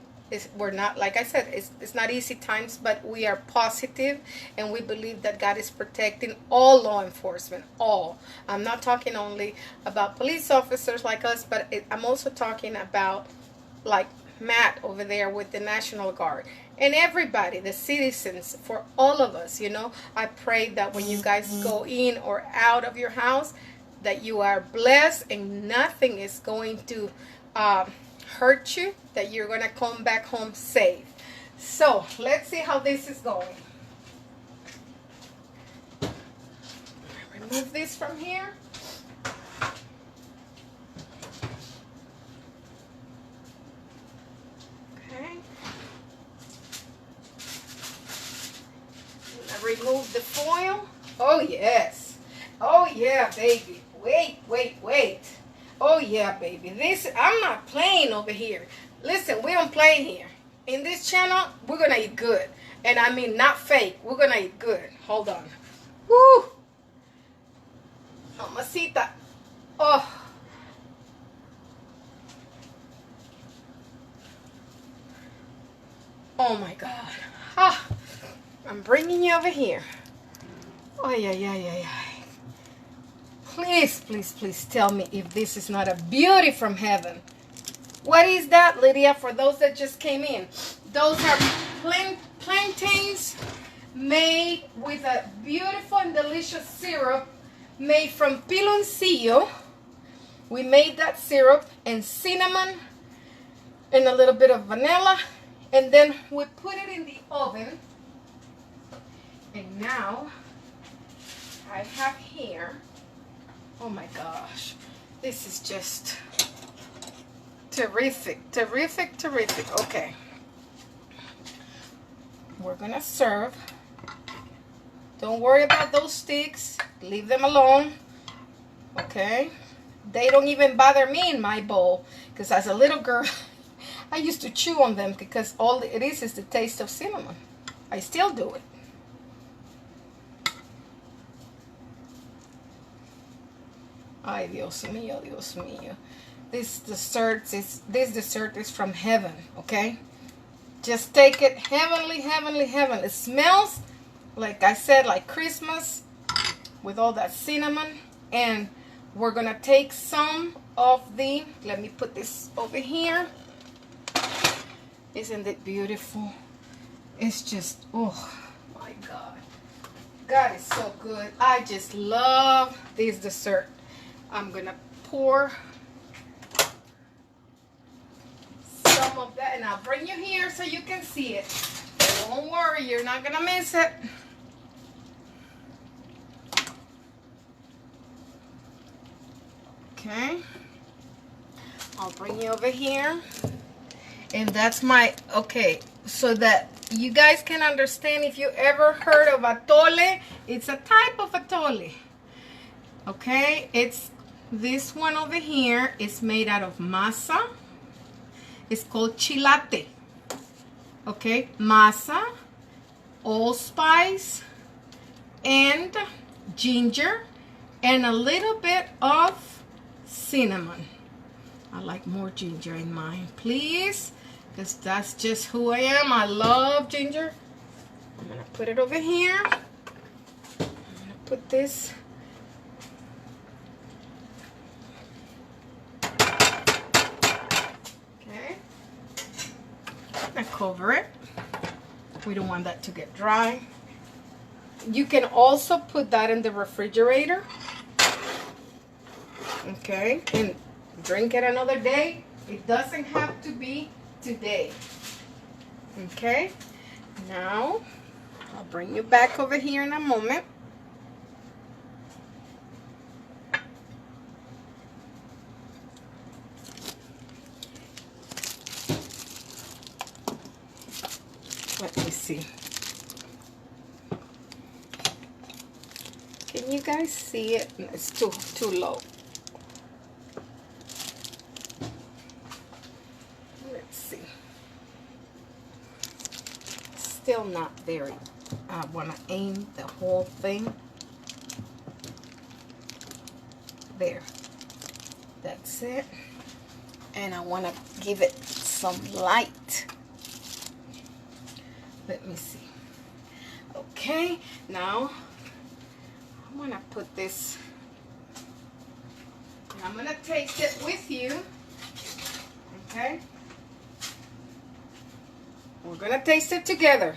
we're not, like I said, it's not easy times, but we are positive, and we believe that God is protecting all law enforcement, all. I'm not talking only about police officers like us, but I'm also talking about like Matt over there with the National Guard, and everybody, the citizens, for all of us, you know. I pray that when you guys go in or out of your house, that you are blessed and nothing is going to hurt you, that you're going to come back home safe. So let's see how this is going. Remove this from here. Okay. Remove the foil. Oh yes. Oh yeah, baby. Wait, wait, wait. Oh yeah, baby. This, I'm not playing over here. Listen, we don't play here. In this channel, we're gonna eat good. And I mean not fake. We're gonna eat good. Hold on. Woo! Mamacita. Oh. Oh my God. Ah. I'm bringing you over here. Oh, yeah, yeah, yeah, yeah. Please, please, please tell me if this is not a beauty from heaven. What is that, Lydia? For those that just came in, those are plantains made with a beautiful and delicious syrup made from piloncillo. We made that syrup and cinnamon and a little bit of vanilla, and then we put it in the oven. And now I have here, oh my gosh, this is just terrific, terrific, terrific. Okay, we're gonna serve. Don't worry about those sticks, leave them alone. Okay, they don't even bother me in my bowl, because as a little girl I used to chew on them because all it is the taste of cinnamon. I still do it. Ay, Dios mío, Dios mío. This dessert is from heaven, okay? Just take it, heavenly, heavenly, heaven. It smells, like I said, like Christmas with all that cinnamon. And we're going to take some of the, let me put this over here. Isn't it beautiful? It's just, oh my God. God is so good. I just love this dessert. I'm gonna pour some of that and I'll bring you here so you can see it. Don't worry, you're not gonna miss it. Okay, I'll bring you over here. And that's my, okay, so that you guys can understand, if you ever heard of atole, it's a type of atole. Okay, it's this one over here is made out of masa. It's called chilate. Okay, masa, allspice, and ginger, and a little bit of cinnamon. I like more ginger in mine, please, because that's just who I am. I love ginger. I'm gonna put it over here. I'm gonna put this. Cover it. We don't want that to get dry. You can also put that in the refrigerator. Okay, and drink it another day. It doesn't have to be today. Okay, now I'll bring you back over here in a moment. Let me see. Can you guys see it? It's too low. Let's see. Still not very. I want to aim the whole thing. There. That's it. And I want to give it some light. Let me see. Okay, now I'm gonna put this, and I'm gonna taste it with you. Okay, we're gonna taste it together.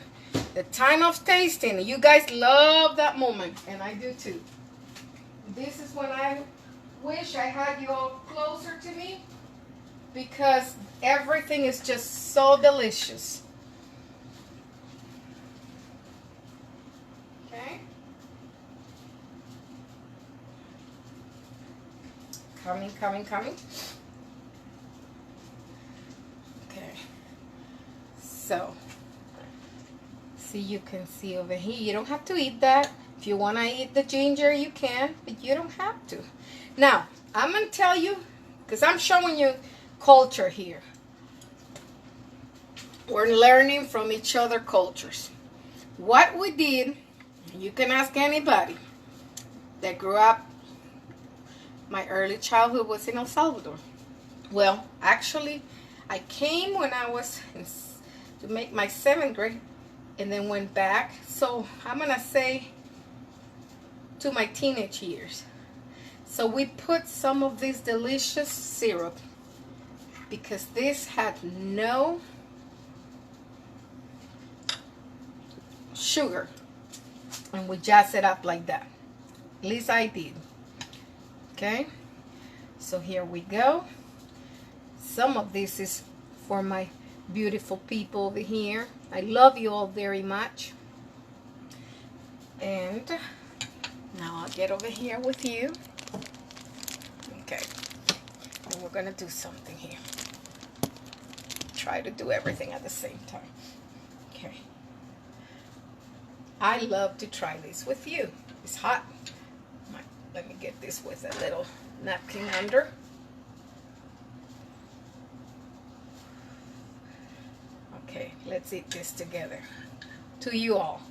The time of tasting, you guys love that moment, and I do too. This is when I wish I had you all closer to me because everything is just so delicious. Okay. Coming. Okay. So, see, you can see over here. You don't have to eat that. If you want to eat the ginger, you can, but you don't have to. Now, I'm going to tell you, because I'm showing you culture here. We're learning from each other cultures. What we did, you can ask anybody that grew up, my early childhood was in El Salvador. Well, actually, I came when I was to make my 7th grade and then went back. So I'm going to say to my teenage years. So we put some of this delicious syrup because this had no sugar, and we jazz it up like that. At least I did. Okay, so here we go. Some of this is for my beautiful people over here. I love you all very much. And now I'll get over here with you. Okay, and we're gonna do something here. Try to do everything at the same time. Okay. I love to try this with you. It's hot. Let me get this with a little napkin under. Okay, let's eat this together. To you all.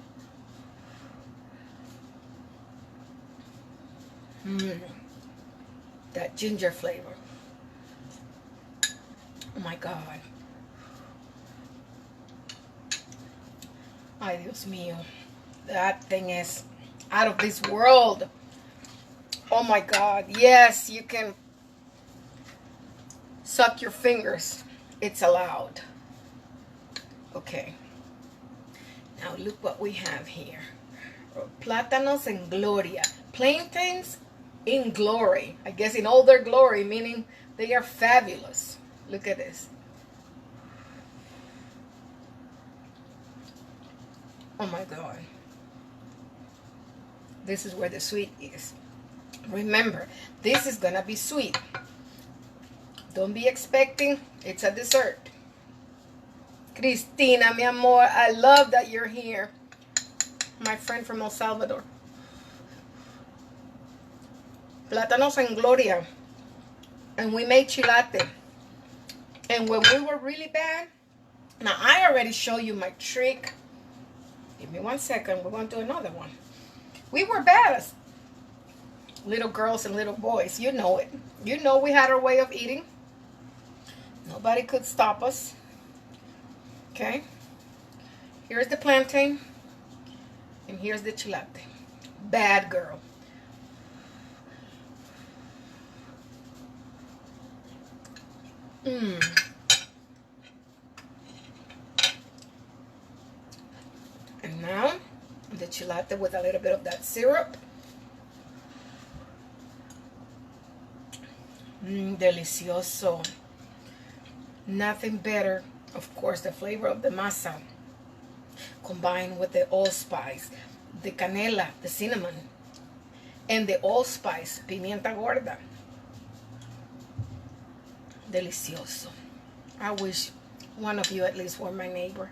That ginger flavor. Oh my God. Ay, Dios mío. That thing is out of this world. Oh my God. Yes, you can suck your fingers. It's allowed. Okay. Now look what we have here. Platanos en gloria. Plantains in glory. I guess in all their glory, meaning they are fabulous. Look at this. Oh my God. This is where the sweet is. Remember, this is gonna be sweet. Don't be expecting it's a dessert. Cristina, mi amor, I love that you're here. My friend from El Salvador. Platanos en gloria. And we made chilate. And when we were really bad, now I already showed you my trick. Give me 1 second, we're going to do another one. We were bad as little girls and little boys. You know it. You know we had our way of eating. Nobody could stop us. Okay. Here's the plantain. And here's the chilate. Bad girl. And now the chilate with a little bit of that syrup. Delicioso. Nothing better, of course, the flavor of the masa combined with the allspice, the canela, the cinnamon, and the allspice, pimienta gorda. Delicioso. I wish one of you at least were my neighbor.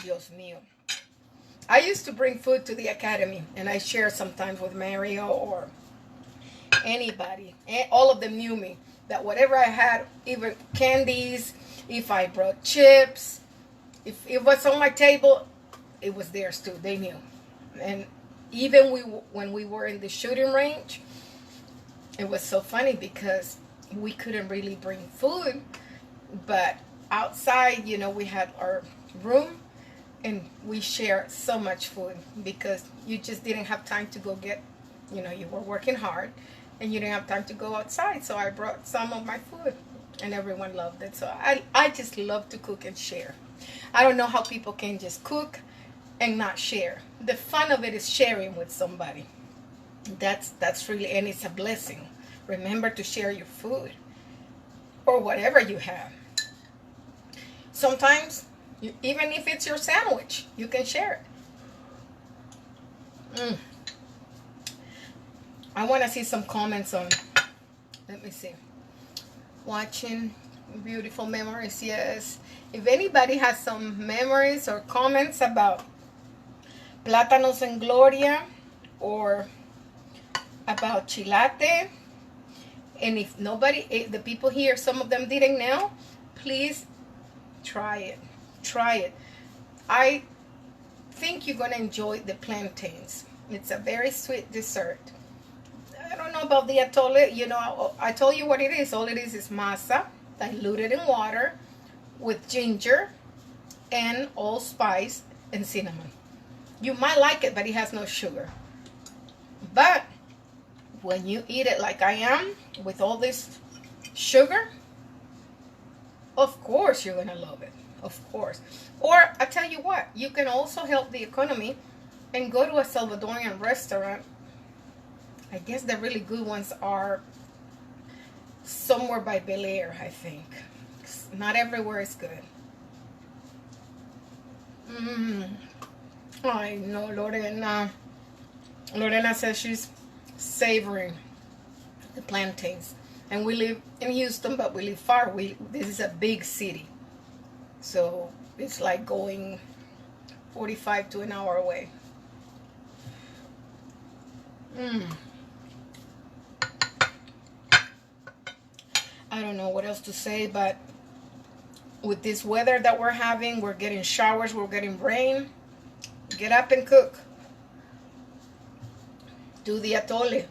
Dios mío. I used to bring food to the academy, and I share sometimes with Mario or anybody. All of them knew me. That whatever I had, even candies, if I brought chips, if it was on my table, it was theirs too. They knew. And even when we were in the shooting range, it was so funny because we couldn't really bring food, but outside, you know, we had our room and we shared so much food because you just didn't have time to go get, you know, you were working hard and you didn't have time to go outside. So I brought some of my food and everyone loved it. So I just love to cook and share. I don't know how people can just cook and not share. The fun of it is sharing with somebody. That's really, and it's a blessing. Remember to share your food or whatever you have. Sometimes, even if it's your sandwich, you can share it. I want to see some comments on, let me see. Watching beautiful memories, yes. If anybody has some memories or comments about Platanos and Gloria, or about chilate, and if the people here, some of them didn't know, please try it. Try it. I think you're going to enjoy the plantains. It's a very sweet dessert. I don't know about the atole. You know, I told you what it is. All it is masa diluted in water with ginger and allspice and cinnamon. You might like it, but it has no sugar. But when you eat it like I am, with all this sugar, of course you're going to love it. Of course. Or I tell you what, you can also help the economy and go to a Salvadorian restaurant. I guess the really good ones are somewhere by Bel Air, I think. Not everywhere is good. I know Lorena. Lorena says she's savoring the plantains. And we live in Houston, but we live far. This is a big city. So it's like going 45 to an hour away. I don't know what else to say, but with this weather that we're having, we're getting showers, we're getting rain. Get up and cook. Do the atole.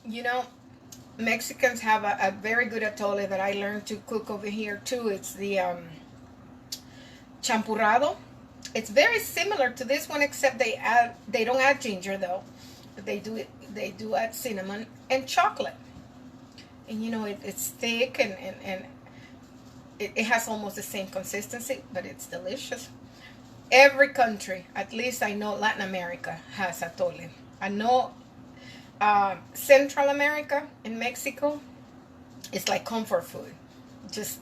You know, Mexicans have a very good atole that I learned to cook over here too. It's the champurrado. It's very similar to this one, except they don't add ginger though. But they do add cinnamon and chocolate. And you know, it's thick and it has almost the same consistency, but it's delicious. Every country, at least I know Latin America, has atole. I know Central America and Mexico, it's like comfort food. Just,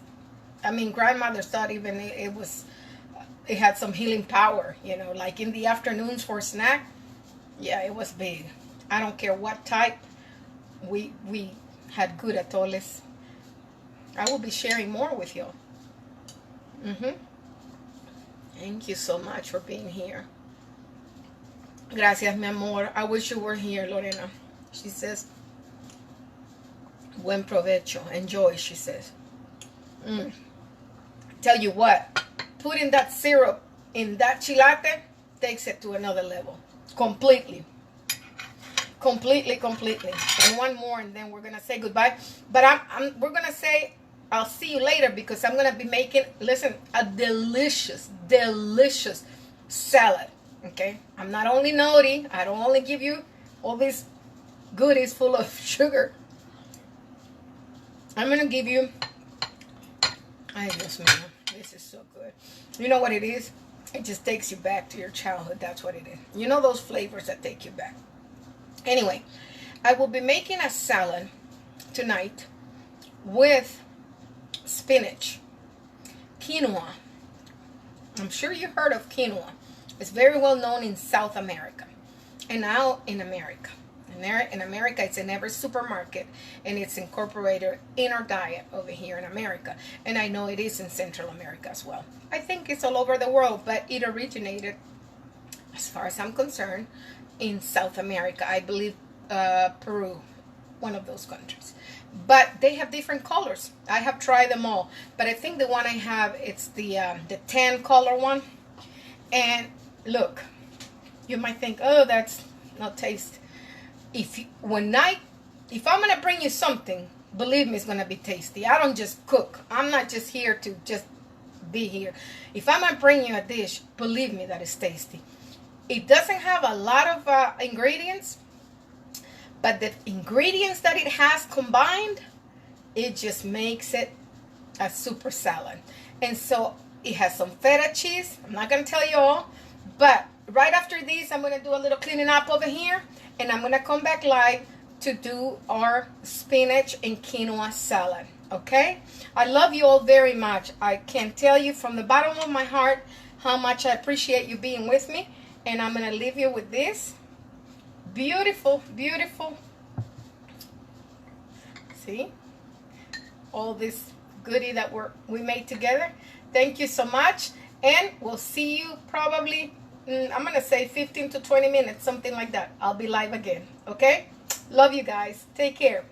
I mean, grandmothers thought even it had some healing power, you know, like in the afternoons for a snack. Yeah, it was big. I don't care what type. We had good atoles. I will be sharing more with you. Thank you so much for being here. Gracias, mi amor. I wish you were here, Lorena. She says, buen provecho. Enjoy, she says. Tell you what, putting that syrup in that chilate takes it to another level. Completely. And one more, and then we're gonna say goodbye. But we're gonna say I'll see you later, because I'm gonna be making, listen, a delicious salad. Okay, I'm not only naughty. I don't only give you all these goodies full of sugar. I'm gonna give you, ay Dios mío, this is so good. You know what it is? It just takes you back to your childhood. That's what it is. You know those flavors that take you back. Anyway, I will be making a salad tonight with spinach, quinoa. I'm sure you heard of quinoa. It's very well known in South America and now in America. In America, it's in every supermarket, and it's incorporated in our diet over here in America. And I know it is in Central America as well. I think it's all over the world, but it originated, as far as I'm concerned, in South America. I believe Peru, one of those countries. But they have different colors. I have tried them all, but I think the one I have, it's the tan color one. And look, you might think, oh, that's not taste. If I'm gonna bring you something, believe me, it's gonna be tasty. I don't just cook. I'm not just here to just be here. If I'm gonna bring you a dish, believe me that it's tasty. It doesn't have a lot of ingredients, but the ingredients that it has combined, it just makes it a super salad. And so it has some feta cheese. I'm not gonna tell you all, but right after this, I'm gonna do a little cleaning up over here, and I'm gonna come back live to do our spinach and quinoa salad. Okay, I love you all very much. I can tell you from the bottom of my heart how much I appreciate you being with me, and I'm gonna leave you with this beautiful, beautiful, see, all this goodie that we made together. Thank you so much, and we'll see you probably, I'm gonna say 15 to 20 minutes, something like that. I'll be live again. Okay, love you guys. Take care.